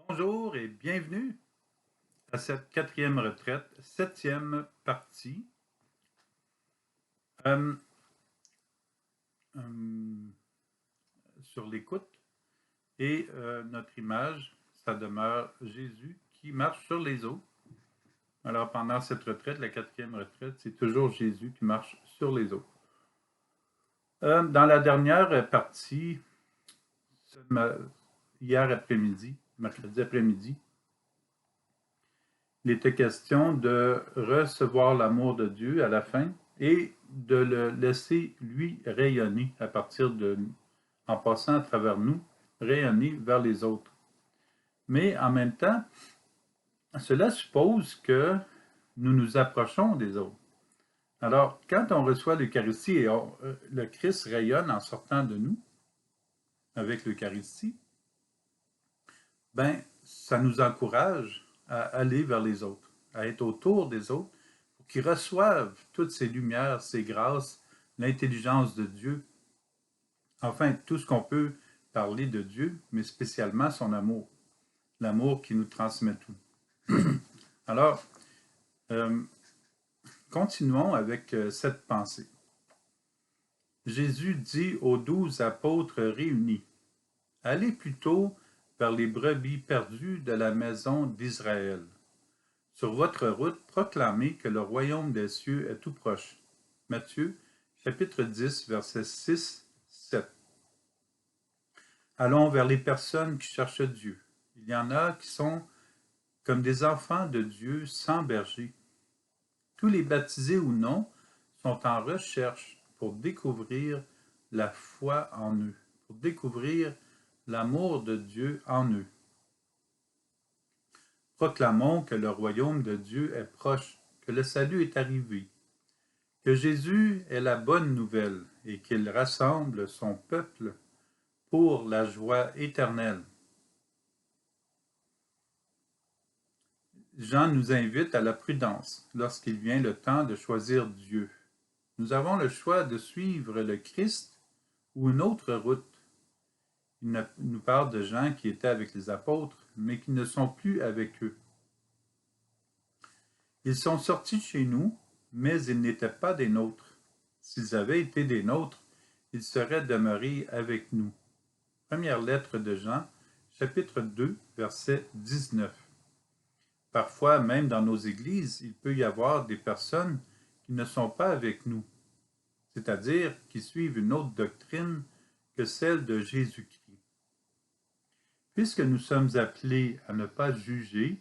Bonjour et bienvenue à cette quatrième retraite, septième partie. Euh, euh, sur l'écoute et notre image, ça demeure Jésus qui marche sur les eaux. Alors pendant cette retraite, la quatrième retraite, c'est toujours Jésus qui marche sur les eaux. Dans la dernière partie, hier après-midi, mercredi après-midi, il était question de recevoir l'amour de Dieu à la fin et de le laisser lui rayonner à partir de nous, en passant à travers nous, rayonner vers les autres. Mais en même temps, cela suppose que nous nous approchons des autres. Alors, quand on reçoit l'Eucharistie et le Christ rayonne en sortant de nous avec l'Eucharistie, ben, ça nous encourage à aller vers les autres, à être autour des autres, pour qu'ils reçoivent toutes ces lumières, ces grâces, l'intelligence de Dieu, enfin tout ce qu'on peut parler de Dieu, mais spécialement son amour, l'amour qui nous transmet tout. Alors, euh, continuons avec cette pensée. Jésus dit aux 12 apôtres réunis, « Allez plutôt vers les brebis perdues de la maison d'Israël. Sur votre route, proclamez que le royaume des cieux est tout proche. » Matthieu, chapitre 10, versets 6-7. Allons vers les personnes qui cherchent Dieu. Il y en a qui sont comme des enfants de Dieu sans berger. Tous les baptisés ou non sont en recherche pour découvrir la foi en eux, pour découvrir l'amour de Dieu en eux. Proclamons que le royaume de Dieu est proche, que le salut est arrivé, que Jésus est la bonne nouvelle et qu'il rassemble son peuple pour la joie éternelle. Jean nous invite à la prudence lorsqu'il vient le temps de choisir Dieu. Nous avons le choix de suivre le Christ ou une autre route. Il nous parle de gens qui étaient avec les apôtres, mais qui ne sont plus avec eux. Ils sont sortis chez nous, mais ils n'étaient pas des nôtres. S'ils avaient été des nôtres, ils seraient demeurés avec nous. Première lettre de Jean, chapitre 2, verset 19. Parfois, même dans nos églises, il peut y avoir des personnes qui ne sont pas avec nous, c'est-à-dire qui suivent une autre doctrine que celle de Jésus-Christ. Puisque nous sommes appelés à ne pas juger,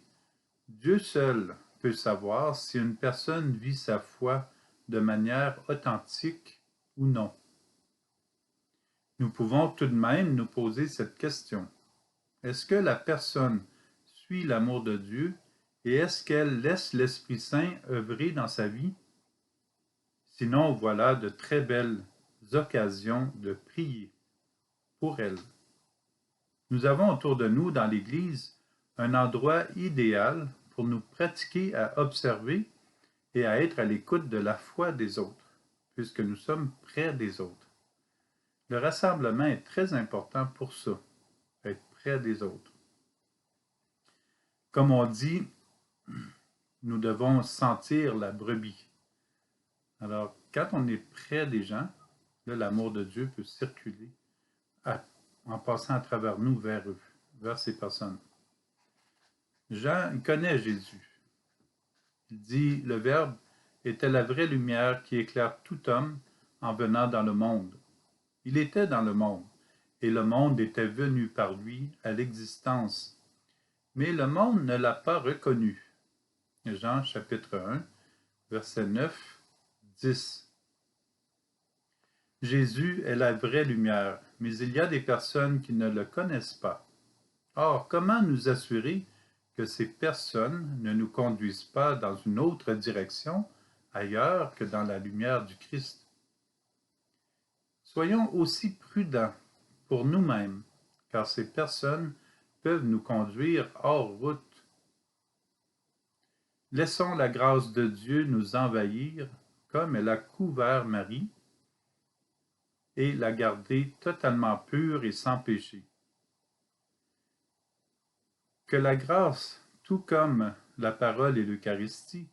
Dieu seul peut savoir si une personne vit sa foi de manière authentique ou non. Nous pouvons tout de même nous poser cette question. Est-ce que la personne suit l'amour de Dieu et est-ce qu'elle laisse l'Esprit Saint œuvrer dans sa vie? Sinon, voilà de très belles occasions de prier pour elle. Nous avons autour de nous, dans l'Église, un endroit idéal pour nous pratiquer à observer et à être à l'écoute de la foi des autres, puisque nous sommes près des autres. Le rassemblement est très important pour ça, être près des autres. Comme on dit, nous devons sentir la brebis. Alors, quand on est près des gens, là, l'amour de Dieu peut circuler en passant à travers nous vers eux, vers ces personnes. Jean, il connaît Jésus. Il dit, le Verbe était la vraie lumière qui éclaire tout homme en venant dans le monde. Il était dans le monde, et le monde était venu par lui à l'existence. Mais le monde ne l'a pas reconnu. Jean chapitre 1, versets 9, 10. Jésus est la vraie lumière, mais il y a des personnes qui ne le connaissent pas. Or, comment nous assurer que ces personnes ne nous conduisent pas dans une autre direction ailleurs que dans la lumière du Christ? Soyons aussi prudents pour nous-mêmes, car ces personnes peuvent nous conduire hors route. Laissons la grâce de Dieu nous envahir comme elle a couvert Marie et la garder totalement pure et sans péché. Que la grâce, tout comme la parole et l'Eucharistie,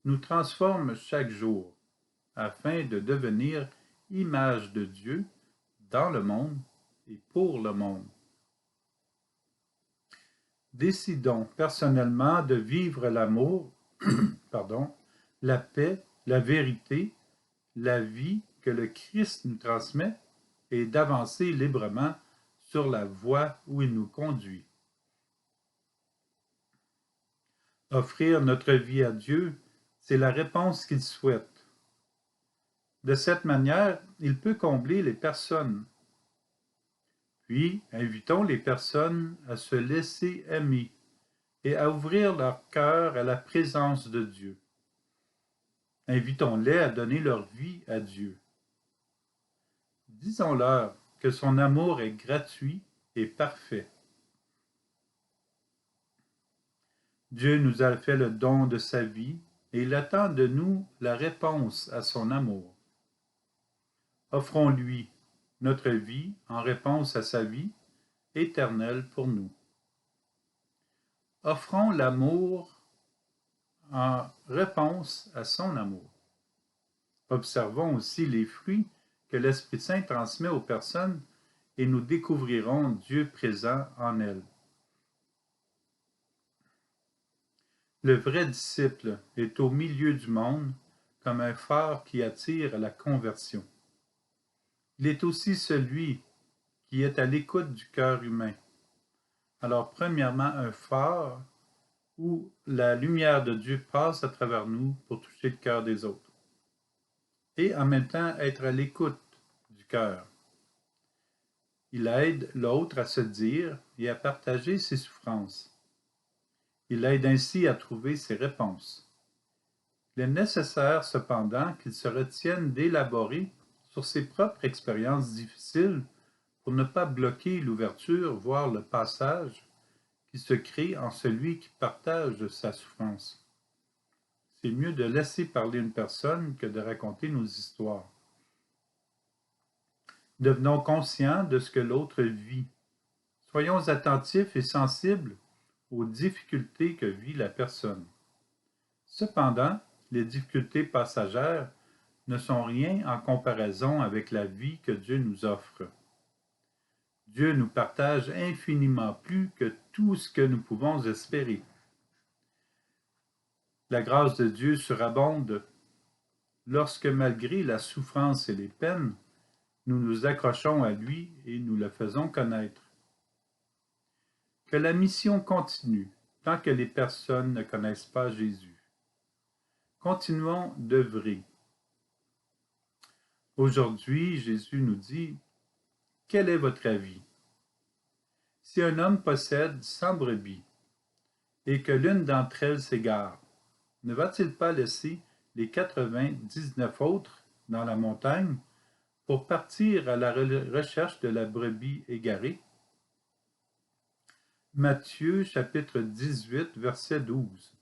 nous transforme chaque jour afin de devenir image de Dieu dans le monde et pour le monde. Décidons personnellement de vivre l'amour, la paix, la vérité, la vie que le Christ nous transmet et d'avancer librement sur la voie où il nous conduit. Offrir notre vie à Dieu, c'est la réponse qu'il souhaite. De cette manière, il peut combler les personnes. Puis, invitons les personnes à se laisser aimer et à ouvrir leur cœur à la présence de Dieu. Invitons-les à donner leur vie à Dieu. Disons-leur que son amour est gratuit et parfait. Dieu nous a fait le don de sa vie et il attend de nous la réponse à son amour. Offrons-lui notre vie en réponse à sa vie éternelle pour nous. Offrons l'amour en réponse à son amour. Observons aussi les fruits que l'Esprit Saint transmet aux personnes et nous découvrirons Dieu présent en elles. Le vrai disciple est au milieu du monde comme un phare qui attire à la conversion. Il est aussi celui qui est à l'écoute du cœur humain. Alors, premièrement, un phare où la lumière de Dieu passe à travers nous pour toucher le cœur des autres. Et en même temps, être à l'écoute du cœur. Il aide l'autre à se dire et à partager ses souffrances. Il aide ainsi à trouver ses réponses. Il est nécessaire cependant qu'il se retienne d'élaborer sur ses propres expériences difficiles pour ne pas bloquer l'ouverture, voire le passage qui se crée en celui qui partage sa souffrance. C'est mieux de laisser parler une personne que de raconter nos histoires. Devenons conscients de ce que l'autre vit. Soyons attentifs et sensibles aux difficultés que vit la personne. Cependant, les difficultés passagères ne sont rien en comparaison avec la vie que Dieu nous offre. Dieu nous partage infiniment plus que tout ce que nous pouvons espérer. La grâce de Dieu surabonde lorsque, malgré la souffrance et les peines, nous nous accrochons à lui et nous le faisons connaître. Que la mission continue tant que les personnes ne connaissent pas Jésus. Continuons d'œuvrer. Aujourd'hui, Jésus nous dit, « Quel est votre avis? Si un homme possède 100 brebis et que l'une d'entre elles s'égare, ne va-t-il pas laisser les 99 autres dans la montagne pour partir à la recherche de la brebis égarée? » Matthieu chapitre 18, verset 12.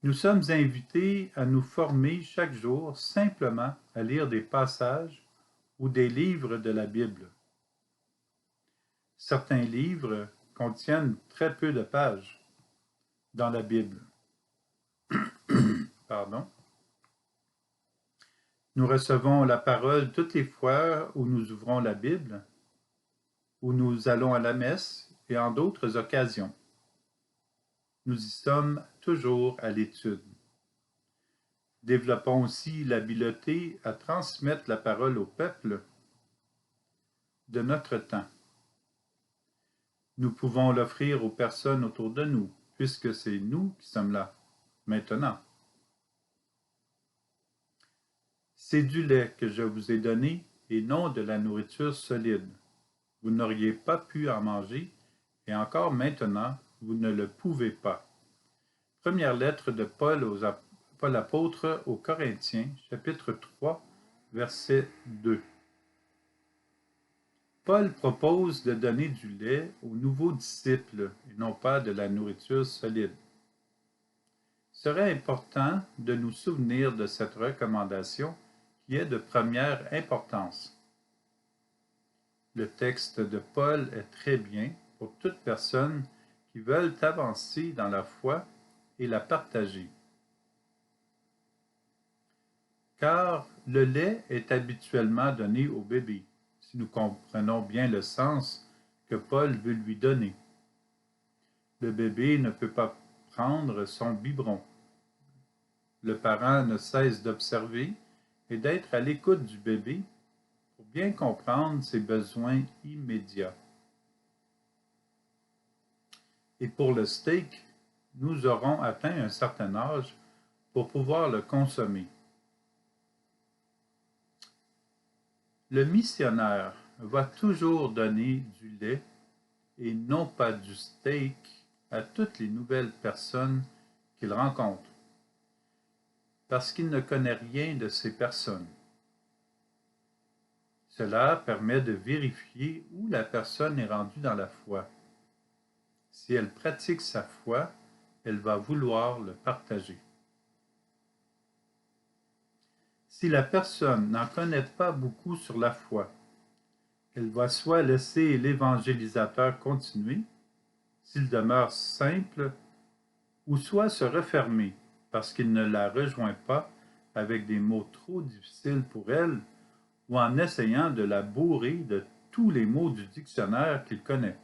Nous sommes invités à nous former chaque jour simplement à lire des passages ou des livres de la Bible. Certains livres contiennent très peu de pages dans la Bible. Nous recevons la parole toutes les fois où nous ouvrons la Bible, où nous allons à la messe et en d'autres occasions. Nous y sommes toujours à l'étude. Développons aussi l'habileté à transmettre la parole au peuple de notre temps. Nous pouvons l'offrir aux personnes autour de nous, puisque c'est nous qui sommes là, maintenant. C'est du lait que je vous ai donné et non de la nourriture solide. Vous n'auriez pas pu en manger, et encore maintenant, vous ne le pouvez pas. Première lettre de Paul apôtre aux Corinthiens, chapitre 3, verset 2. Paul propose de donner du lait aux nouveaux disciples et non pas de la nourriture solide. Il serait important de nous souvenir de cette recommandation qui est de première importance. Le texte de Paul est très bien pour toute personne qui veulent avancer dans la foi et la partager. Car le lait est habituellement donné au bébé, si nous comprenons bien le sens que Paul veut lui donner. Le bébé ne peut pas prendre son biberon. Le parent ne cesse d'observer et d'être à l'écoute du bébé pour bien comprendre ses besoins immédiats. Et pour le steak, nous aurons atteint un certain âge pour pouvoir le consommer. Le missionnaire va toujours donner du lait et non pas du steak à toutes les nouvelles personnes qu'il rencontre, parce qu'il ne connaît rien de ces personnes. Cela permet de vérifier où la personne est rendue dans la foi. Si elle pratique sa foi, elle va vouloir le partager. Si la personne n'en connaît pas beaucoup sur la foi, elle va soit laisser l'évangélisateur continuer, s'il demeure simple, ou soit se refermer parce qu'il ne la rejoint pas avec des mots trop difficiles pour elle ou en essayant de la bourrer de tous les mots du dictionnaire qu'il connaît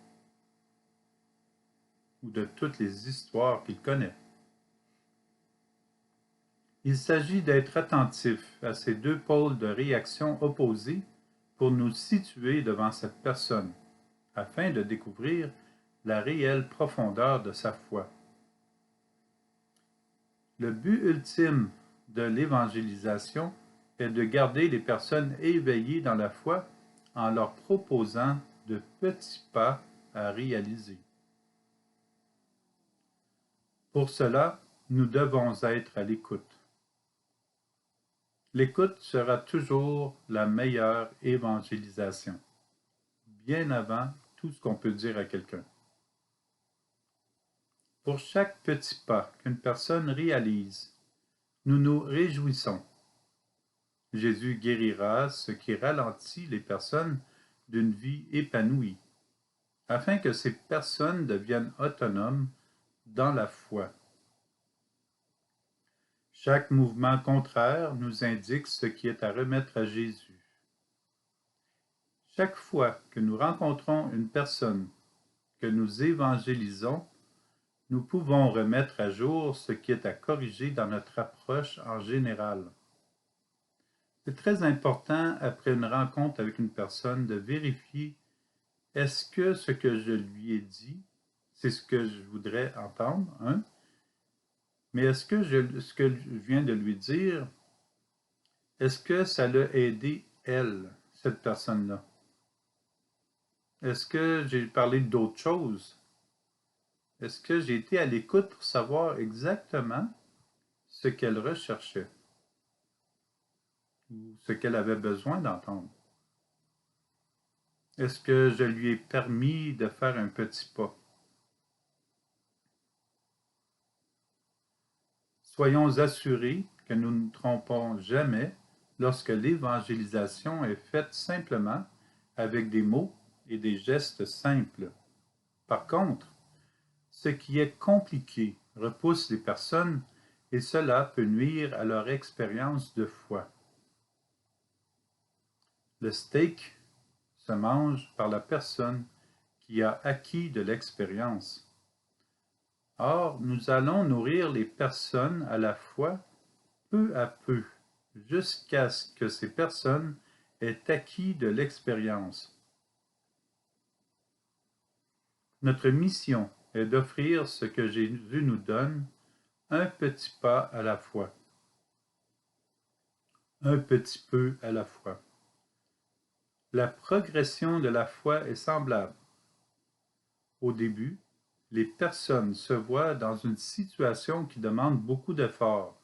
ou de toutes les histoires qu'il connaît. Il s'agit d'être attentif à ces deux pôles de réaction opposés pour nous situer devant cette personne, afin de découvrir la réelle profondeur de sa foi. Le but ultime de l'évangélisation est de garder les personnes éveillées dans la foi en leur proposant de petits pas à réaliser. Pour cela, nous devons être à l'écoute. L'écoute sera toujours la meilleure évangélisation, bien avant tout ce qu'on peut dire à quelqu'un. Pour chaque petit pas qu'une personne réalise, nous nous réjouissons. Jésus guérira ce qui ralentit les personnes d'une vie épanouie, afin que ces personnes deviennent autonomes dans la foi. Chaque mouvement contraire nous indique ce qui est à remettre à Jésus. Chaque fois que nous rencontrons une personne que nous évangélisons, nous pouvons remettre à jour ce qui est à corriger dans notre approche en général. C'est très important, après une rencontre avec une personne, de vérifier est-ce que ce que je lui ai dit, c'est ce que je voudrais entendre, hein? Mais est-ce que ce que je viens de lui dire, est-ce que ça l'a aidé, elle, cette personne-là? Est-ce que j'ai parlé d'autre chose? Est-ce que j'ai été à l'écoute pour savoir exactement ce qu'elle recherchait ou ce qu'elle avait besoin d'entendre? Est-ce que je lui ai permis de faire un petit pas? Soyons assurés que nous ne trompons jamais lorsque l'évangélisation est faite simplement avec des mots et des gestes simples. Par contre, ce qui est compliqué repousse les personnes et cela peut nuire à leur expérience de foi. Le steak se mange par la personne qui a acquis de l'expérience. Or, nous allons nourrir les personnes à la foi peu à peu, jusqu'à ce que ces personnes aient acquis de l'expérience. Notre mission est d'offrir ce que Jésus nous donne, un petit pas à la fois. Un petit peu à la fois. La progression de la foi est semblable. Au début, les personnes se voient dans une situation qui demande beaucoup d'efforts.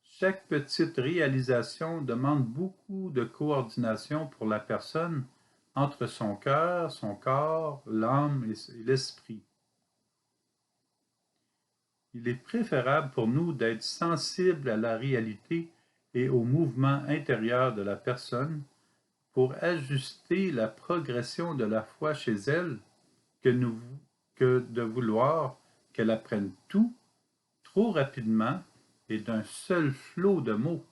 Chaque petite réalisation demande beaucoup de coordination pour la personne entre son cœur, son corps, l'âme et l'esprit. Il est préférable pour nous d'être sensibles à la réalité et au mouvement intérieur de la personne pour ajuster la progression de la foi chez elle que de vouloir qu'elle apprenne tout trop rapidement et d'un seul flot de mots.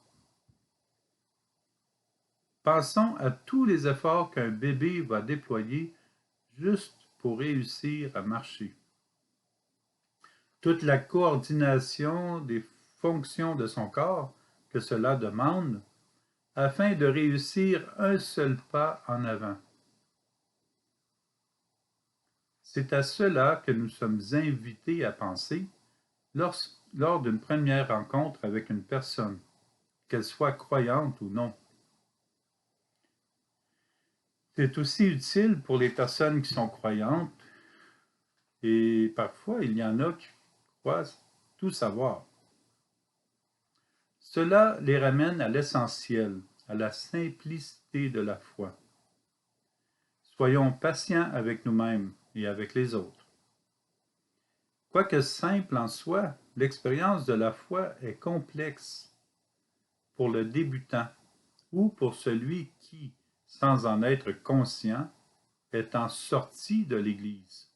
Pensons à tous les efforts qu'un bébé va déployer juste pour réussir à marcher. Toute la coordination des fonctions de son corps que cela demande afin de réussir un seul pas en avant. C'est à cela que nous sommes invités à penser lors d'une première rencontre avec une personne, qu'elle soit croyante ou non. C'est aussi utile pour les personnes qui sont croyantes et parfois il y en a qui croient tout savoir. Cela les ramène à l'essentiel, à la simplicité de la foi. Soyons patients avec nous-mêmes et avec les autres. Quoique simple en soi, l'expérience de la foi est complexe pour le débutant ou pour celui qui, sans en être conscient, est en sortie de l'Église.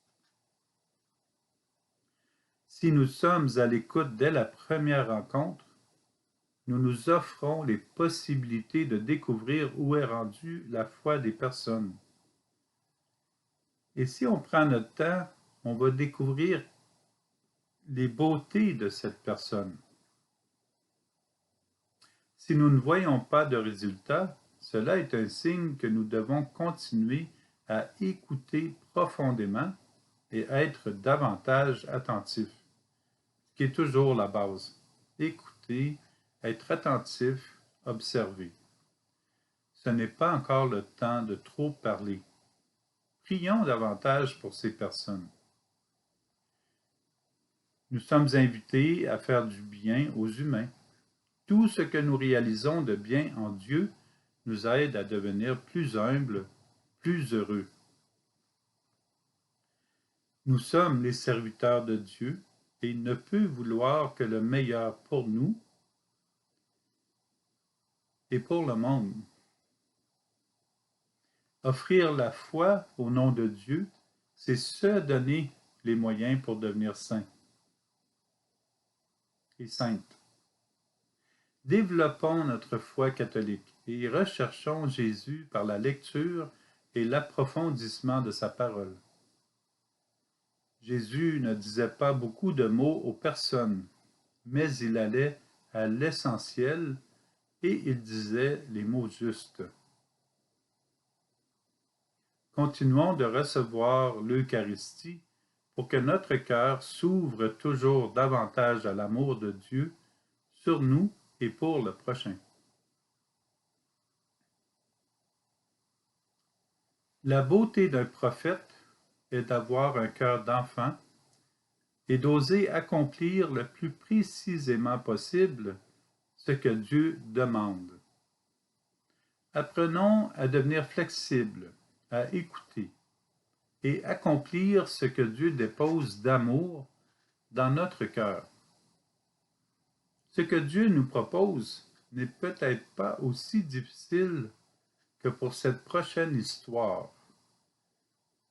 Si nous sommes à l'écoute dès la première rencontre, nous nous offrons les possibilités de découvrir où est rendue la foi des personnes. Et si on prend notre temps, on va découvrir les beautés de cette personne. Si nous ne voyons pas de résultat, cela est un signe que nous devons continuer à écouter profondément et être davantage attentifs, ce qui est toujours la base. Écouter, être attentif, observer. Ce n'est pas encore le temps de trop parler. Prions davantage pour ces personnes. Nous sommes invités à faire du bien aux humains. Tout ce que nous réalisons de bien en Dieu nous aide à devenir plus humbles, plus heureux. Nous sommes les serviteurs de Dieu et il ne peut vouloir que le meilleur pour nous et pour le monde. Offrir la foi au nom de Dieu, c'est se donner les moyens pour devenir saints et saintes. Développons notre foi catholique et recherchons Jésus par la lecture et l'approfondissement de sa parole. Jésus ne disait pas beaucoup de mots aux personnes, mais il allait à l'essentiel et il disait les mots justes. Continuons de recevoir l'Eucharistie pour que notre cœur s'ouvre toujours davantage à l'amour de Dieu sur nous et pour le prochain. La beauté d'un prophète est d'avoir un cœur d'enfant et d'oser accomplir le plus précisément possible ce que Dieu demande. Apprenons à devenir flexibles, à écouter et accomplir ce que Dieu dépose d'amour dans notre cœur. Ce que Dieu nous propose n'est peut-être pas aussi difficile que pour cette prochaine histoire,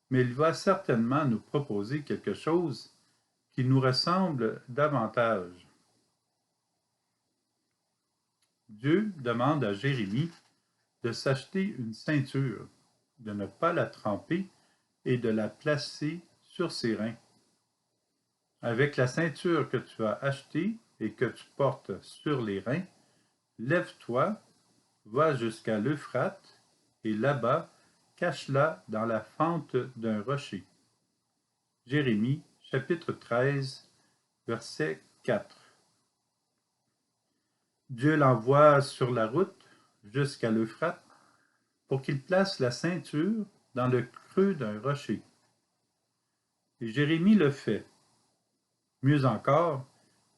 mais il va certainement nous proposer quelque chose qui nous ressemble davantage. Dieu demande à Jérémie de s'acheter une ceinture, de ne pas la tremper et de la placer sur ses reins. Avec la ceinture que tu as achetée et que tu portes sur les reins, lève-toi, va jusqu'à l'Euphrate, et là-bas, cache-la dans la fente d'un rocher. Jérémie, chapitre 13, verset 4. Dieu l'envoie sur la route jusqu'à l'Euphrate pour qu'il place la ceinture dans le creux d'un rocher. Et Jérémie le fait. Mieux encore,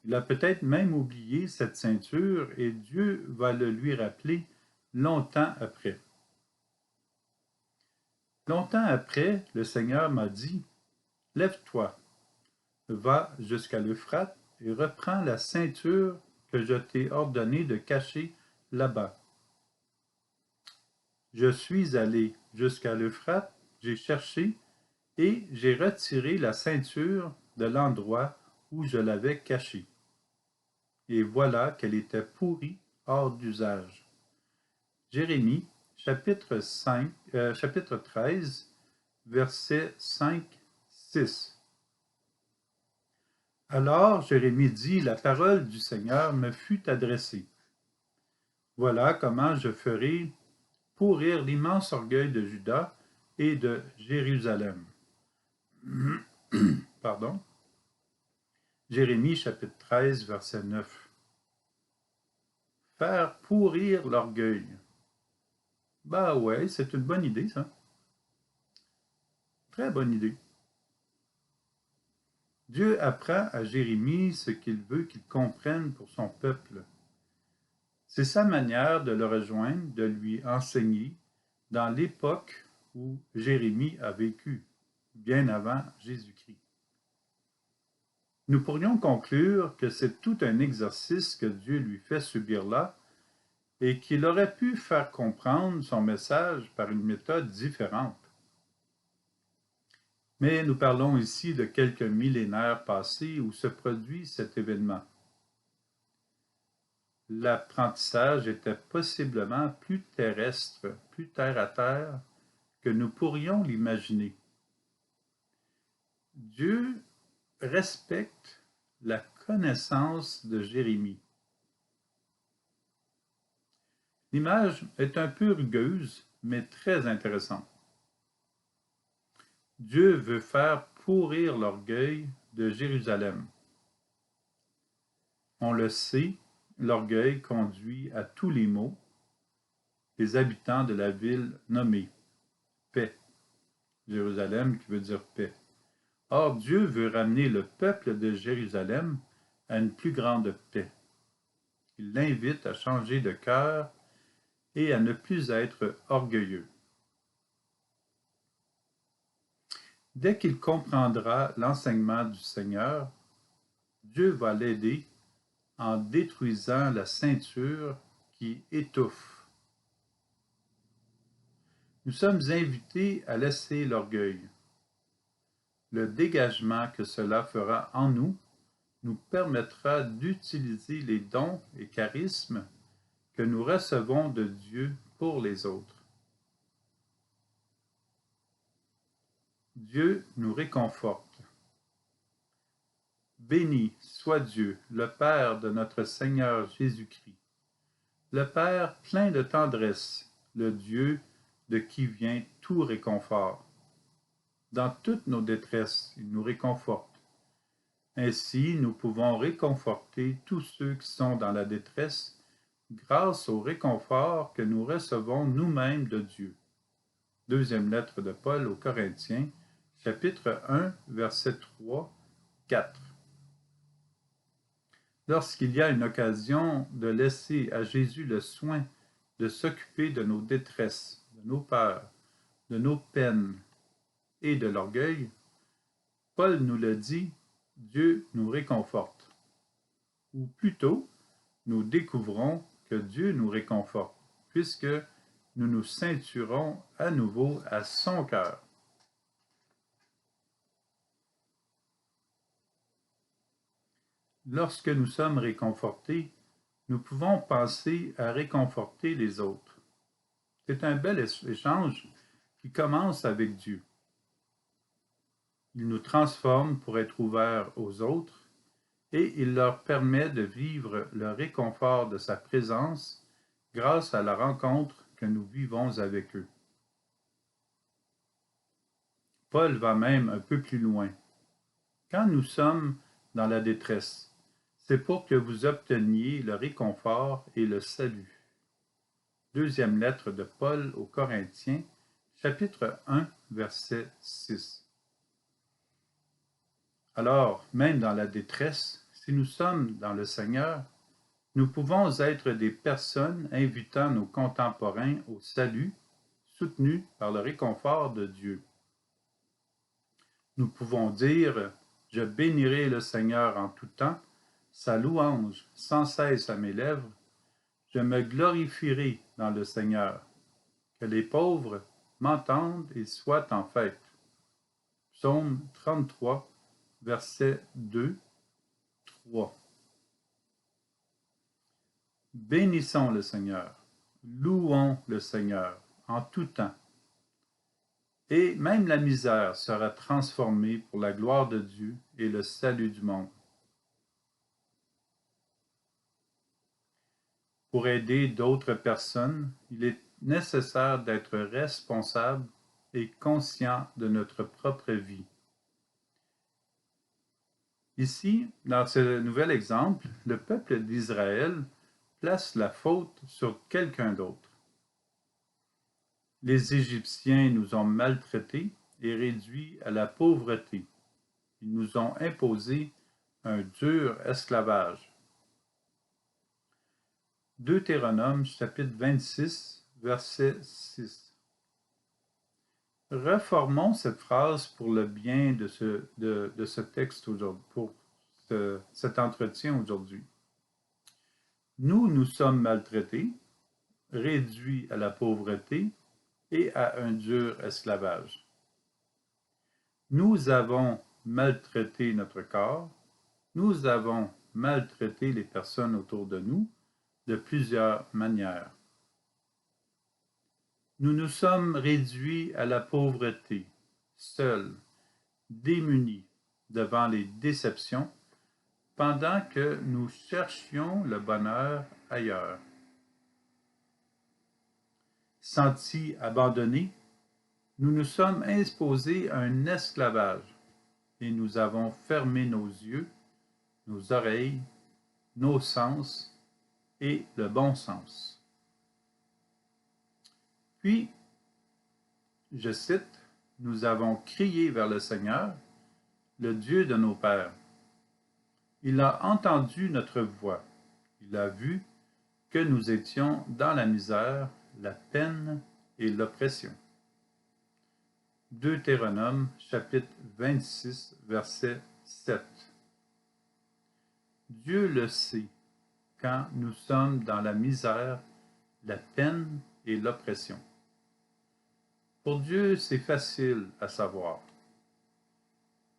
il a peut-être même oublié cette ceinture et Dieu va le lui rappeler longtemps après. Longtemps après, le Seigneur m'a dit, « Lève-toi, va jusqu'à l'Euphrate et reprends la ceinture que je t'ai ordonné de cacher là-bas. » Je suis allé jusqu'à l'Euphrate, j'ai cherché et j'ai retiré la ceinture de l'endroit où je l'avais cachée. Et voilà qu'elle était pourrie hors d'usage. Jérémie, chapitre 13, versets 5-6. Alors Jérémie dit, la parole du Seigneur me fut adressée. Voilà comment je ferai pourrir l'immense orgueil de Juda et de Jérusalem. Pardon. Jérémie chapitre 13, verset 9. Faire pourrir l'orgueil. Bah ouais, c'est une bonne idée, ça. Très bonne idée. Dieu apprend à Jérémie ce qu'il veut qu'il comprenne pour son peuple. C'est sa manière de le rejoindre, de lui enseigner dans l'époque où Jérémie a vécu, bien avant Jésus-Christ. Nous pourrions conclure que c'est tout un exercice que Dieu lui fait subir là et qu'il aurait pu faire comprendre son message par une méthode différente. Mais nous parlons ici de quelques millénaires passés où se produit cet événement. L'apprentissage était possiblement plus terrestre, plus terre à terre que nous pourrions l'imaginer. Dieu respecte la connaissance de Jérémie. L'image est un peu rugueuse, mais très intéressante. Dieu veut faire pourrir l'orgueil de Jérusalem. On le sait, l'orgueil conduit à tous les maux des habitants de la ville nommée paix. Jérusalem qui veut dire paix. Or, Dieu veut ramener le peuple de Jérusalem à une plus grande paix. Il l'invite à changer de cœur et à ne plus être orgueilleux. Dès qu'il comprendra l'enseignement du Seigneur, Dieu va l'aider en détruisant la ceinture qui étouffe. Nous sommes invités à laisser l'orgueil. Le dégagement que cela fera en nous nous permettra d'utiliser les dons et charismes que nous recevons de Dieu pour les autres. Dieu nous réconforte. Béni soit Dieu, le Père de notre Seigneur Jésus-Christ, le Père plein de tendresse, le Dieu de qui vient tout réconfort. Dans toutes nos détresses, il nous réconforte. Ainsi, nous pouvons réconforter tous ceux qui sont dans la détresse grâce au réconfort que nous recevons nous-mêmes de Dieu. Deuxième lettre de Paul aux Corinthiens, chapitre 1, versets 3, 4. Lorsqu'il y a une occasion de laisser à Jésus le soin de s'occuper de nos détresses, de nos peurs, de nos peines et de l'orgueil, Paul nous le dit, Dieu nous réconforte. Ou plutôt, nous découvrons que Dieu nous réconforte, puisque nous nous ceinturons à nouveau à son cœur. Lorsque nous sommes réconfortés, nous pouvons penser à réconforter les autres. C'est un bel échange qui commence avec Dieu. Il nous transforme pour être ouverts aux autres et il leur permet de vivre le réconfort de sa présence grâce à la rencontre que nous vivons avec eux. Paul va même un peu plus loin. Quand nous sommes dans la détresse, c'est pour que vous obteniez le réconfort et le salut. Deuxième lettre de Paul aux Corinthiens, chapitre 1, verset 6. Alors, même dans la détresse, si nous sommes dans le Seigneur, nous pouvons être des personnes invitant nos contemporains au salut, soutenus par le réconfort de Dieu. Nous pouvons dire « Je bénirai le Seigneur en tout temps, sa louange sans cesse à mes lèvres, je me glorifierai dans le Seigneur. que les pauvres m'entendent et soient en fête. Psaume 33, versets 2, 3. Bénissons le Seigneur, louons le Seigneur en tout temps. Et même la misère sera transformée pour la gloire de Dieu et le salut du monde. Pour aider d'autres personnes, il est nécessaire d'être responsable et conscient de notre propre vie. Ici, dans ce nouvel exemple, le peuple d'Israël place la faute sur quelqu'un d'autre. Les Égyptiens nous ont maltraités et réduits à la pauvreté. Ils nous ont imposé un dur esclavage. Deutéronome chapitre 26, verset 6. Reformons cette phrase pour le bien de ce texte aujourd'hui, pour cet entretien aujourd'hui. Nous sommes maltraités, réduits à la pauvreté et à un dur esclavage. Nous avons maltraité notre corps, nous avons maltraité les personnes autour de nous de plusieurs manières. Nous nous sommes réduits à la pauvreté, seuls, démunis devant les déceptions, pendant que nous cherchions le bonheur ailleurs. Sentis abandonnés, nous nous sommes imposés un esclavage et nous avons fermé nos yeux, nos oreilles, nos sens et le bon sens. Puis, je cite, « Nous avons crié vers le Seigneur, le Dieu de nos pères. Il a entendu notre voix. Il a vu que nous étions dans la misère, la peine et l'oppression. » Deutéronome, chapitre 26, verset 7. Dieu le sait quand nous sommes dans la misère, la peine et l'oppression. Pour Dieu, c'est facile à savoir.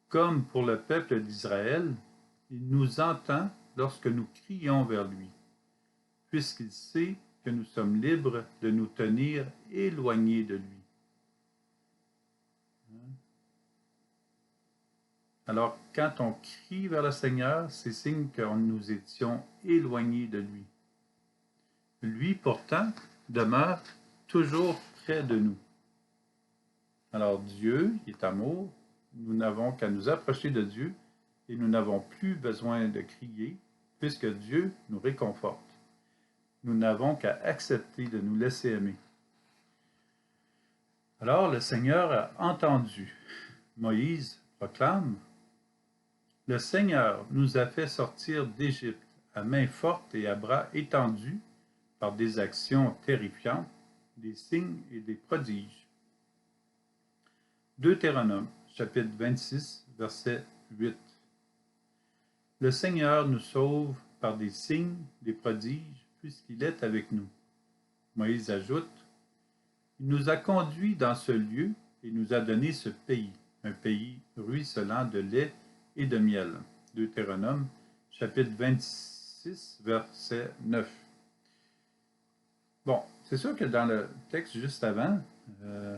Comme pour le peuple d'Israël, il nous entend lorsque nous crions vers lui, puisqu'il sait que nous sommes libres de nous tenir éloignés de lui. Alors, quand on crie vers le Seigneur, c'est signe que nous étions éloignés de lui. Lui, pourtant, demeure toujours près de nous. Alors, Dieu est amour, nous n'avons qu'à nous approcher de Dieu et nous n'avons plus besoin de crier, puisque Dieu nous réconforte. Nous n'avons qu'à accepter de nous laisser aimer. Alors, le Seigneur a entendu. Moïse proclame, « Le Seigneur nous a fait sortir d'Égypte à main forte et à bras étendus par des actions terrifiantes, des signes et des prodiges. » Deutéronome, chapitre 26, verset 8. Le Seigneur nous sauve par des signes, des prodiges, puisqu'il est avec nous. Moïse ajoute, « Il nous a conduits dans ce lieu et nous a donné ce pays, un pays ruisselant de lait et de miel. » Deutéronome, chapitre 26, verset 9. Bon, c'est sûr que dans le texte juste avant,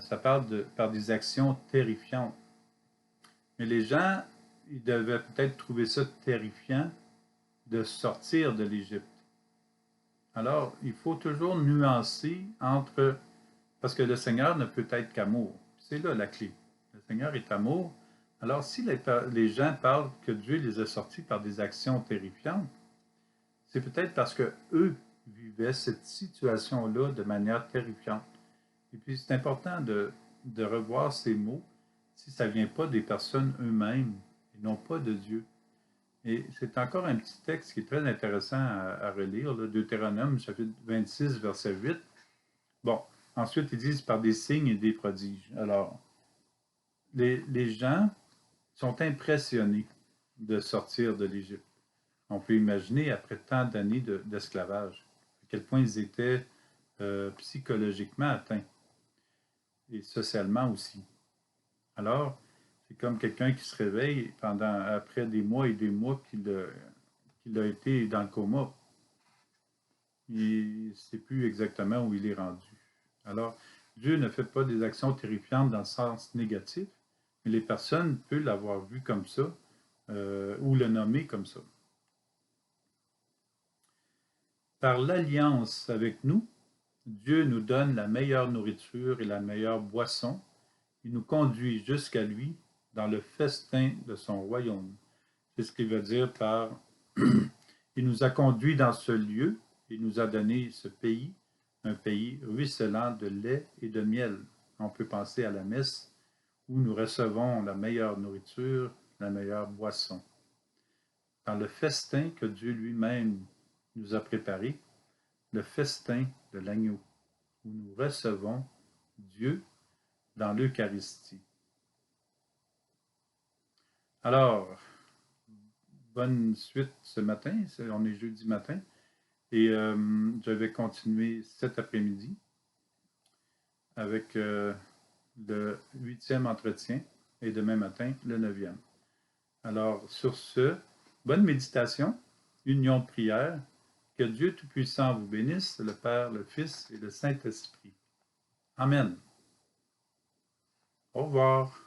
ça parle par des actions terrifiantes. Mais les gens, ils devaient peut-être trouver ça terrifiant de sortir de l'Égypte. Alors, il faut toujours nuancer entre... Parce que le Seigneur ne peut être qu'amour. C'est là la clé. Le Seigneur est amour. Alors, si les gens parlent que Dieu les a sortis par des actions terrifiantes, c'est peut-être parce qu'eux vivaient cette situation-là de manière terrifiante. Et puis, c'est important de revoir ces mots si ça ne vient pas des personnes eux-mêmes et non pas de Dieu. Et c'est encore un petit texte qui est très intéressant à relire, là, Deutéronome, chapitre 26, verset 8. Bon, ensuite, ils disent par des signes et des prodiges. Alors, les gens sont impressionnés de sortir de l'Égypte. On peut imaginer, après tant d'années d'esclavage, à quel point ils étaient psychologiquement atteints. et socialement aussi. Alors, c'est comme quelqu'un qui se réveille après des mois et des mois qu'il a été dans le coma. Il ne sait plus exactement où il est rendu. Alors, Dieu ne fait pas des actions terrifiantes dans le sens négatif, mais les personnes peuvent l'avoir vu comme ça ou le nommer comme ça. Par l'alliance avec nous, Dieu nous donne la meilleure nourriture et la meilleure boisson. Il nous conduit jusqu'à lui dans le festin de son royaume. C'est ce qu'il veut dire par il nous a conduits dans ce lieu et nous a donné ce pays, un pays ruisselant de lait et de miel. On peut penser à la messe où nous recevons la meilleure nourriture, la meilleure boisson. Dans le festin que Dieu lui-même nous a préparé, le festin de l'agneau, où nous recevons Dieu dans l'Eucharistie. Alors, bonne suite ce matin, on est jeudi matin, et je vais continuer cet après-midi avec le 8e entretien et demain matin, le 9e. Alors, sur ce, bonne méditation, union de prière, que Dieu Tout-Puissant vous bénisse, le Père, le Fils et le Saint-Esprit. Amen. Au revoir.